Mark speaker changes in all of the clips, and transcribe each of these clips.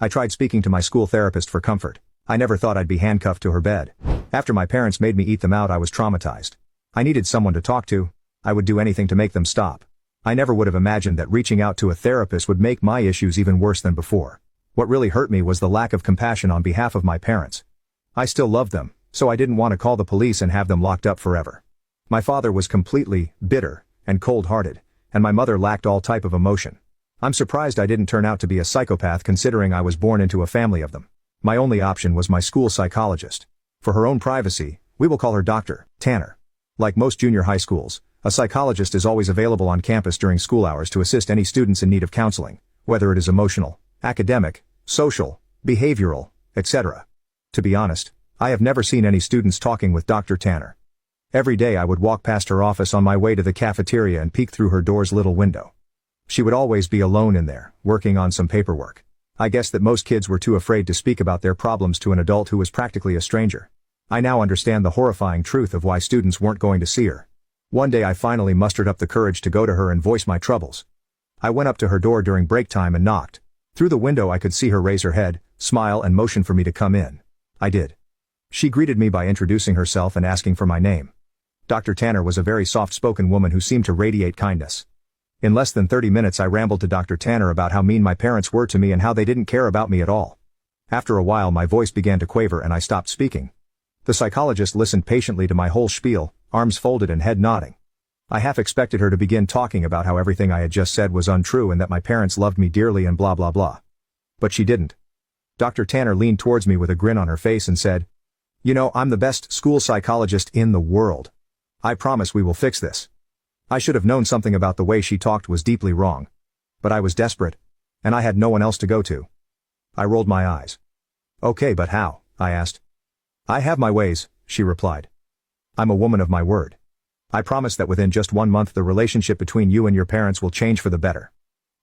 Speaker 1: I tried speaking to my school therapist for comfort. I never thought I'd be handcuffed to her bed. After my parents made me eat them out, I was traumatized. I needed someone to talk to. I would do anything to make them stop. I never would have imagined that reaching out to a therapist would make my issues even worse than before. What really hurt me was the lack of compassion on behalf of my parents. I still loved them, so I didn't want to call the police and have them locked up forever. My father was completely bitter and cold-hearted, and my mother lacked all type of emotion. I'm surprised I didn't turn out to be a psychopath considering I was born into a family of them. My only option was my school psychologist. For her own privacy, we will call her Dr. Tanner. Like most junior high schools, a psychologist is always available on campus during school hours to assist any students in need of counseling, whether it is emotional, academic, social, behavioral, etc. To be honest, I have never seen any students talking with Dr. Tanner. Every day I would walk past her office on my way to the cafeteria and peek through her door's little window. She would always be alone in there, working on some paperwork. I guess that most kids were too afraid to speak about their problems to an adult who was practically a stranger. I now understand the horrifying truth of why students weren't going to see her. One day I finally mustered up the courage to go to her and voice my troubles. I went up to her door during break time and knocked. Through the window I could see her raise her head, smile and motion for me to come in. I did. She greeted me by introducing herself and asking for my name. Dr. Tanner was a very soft-spoken woman who seemed to radiate kindness. In less than 30 minutes I rambled to Dr. Tanner about how mean my parents were to me and how they didn't care about me at all. After a while my voice began to quaver and I stopped speaking. The psychologist listened patiently to my whole spiel, arms folded and head nodding. I half expected her to begin talking about how everything I had just said was untrue and that my parents loved me dearly and blah blah blah. But she didn't. Dr. Tanner leaned towards me with a grin on her face and said, "You know, I'm the best school psychologist in the world. I promise we will fix this." I should have known something about the way she talked was deeply wrong. But I was desperate. And I had no one else to go to. I rolled my eyes. "Okay, but how?" I asked. "I have my ways," she replied. "I'm a woman of my word. I promise that within just 1 month the relationship between you and your parents will change for the better.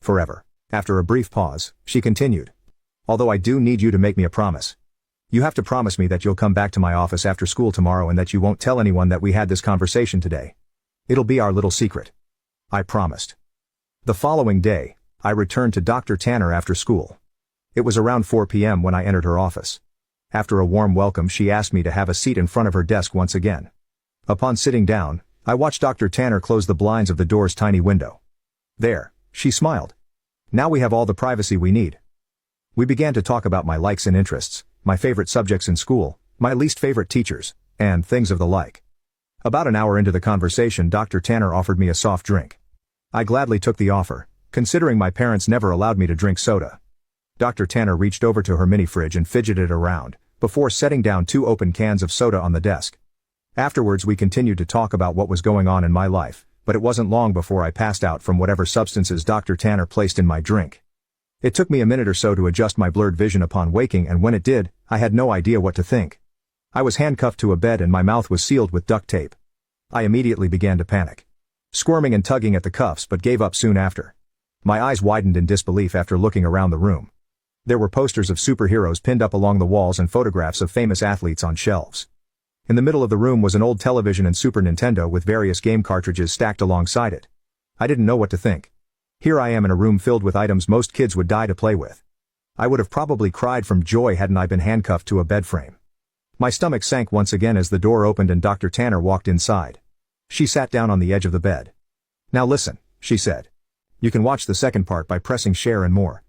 Speaker 1: Forever." After a brief pause, she continued. "Although I do need you to make me a promise. You have to promise me that you'll come back to my office after school tomorrow and that you won't tell anyone that we had this conversation today. It'll be our little secret." I promised. The following day, I returned to Dr. Tanner after school. It was around 4 p.m. when I entered her office. After a warm welcome she asked me to have a seat in front of her desk once again. Upon sitting down, I watched Dr. Tanner close the blinds of the door's tiny window. "There," she smiled. "Now we have all the privacy we need." We began to talk about my likes and interests, my favorite subjects in school, my least favorite teachers, and things of the like. About an hour into the conversation Dr. Tanner offered me a soft drink. I gladly took the offer, considering my parents never allowed me to drink soda. Dr. Tanner reached over to her mini fridge and fidgeted around, before setting down 2 open cans of soda on the desk. Afterwards we continued to talk about what was going on in my life, but it wasn't long before I passed out from whatever substances Dr. Tanner placed in my drink. It took me a minute or so to adjust my blurred vision upon waking, and when it did, I had no idea what to think. I was handcuffed to a bed and my mouth was sealed with duct tape. I immediately began to panic, squirming and tugging at the cuffs, but gave up soon after. My eyes widened in disbelief after looking around the room. There were posters of superheroes pinned up along the walls and photographs of famous athletes on shelves. In the middle of the room was an old television and Super Nintendo with various game cartridges stacked alongside it. I didn't know what to think. Here I am in a room filled with items most kids would die to play with. I would have probably cried from joy hadn't I been handcuffed to a bed frame. My stomach sank once again as the door opened and Dr. Tanner walked inside. She sat down on the edge of the bed. "Now listen," she said. "You can watch the second part by pressing share and more."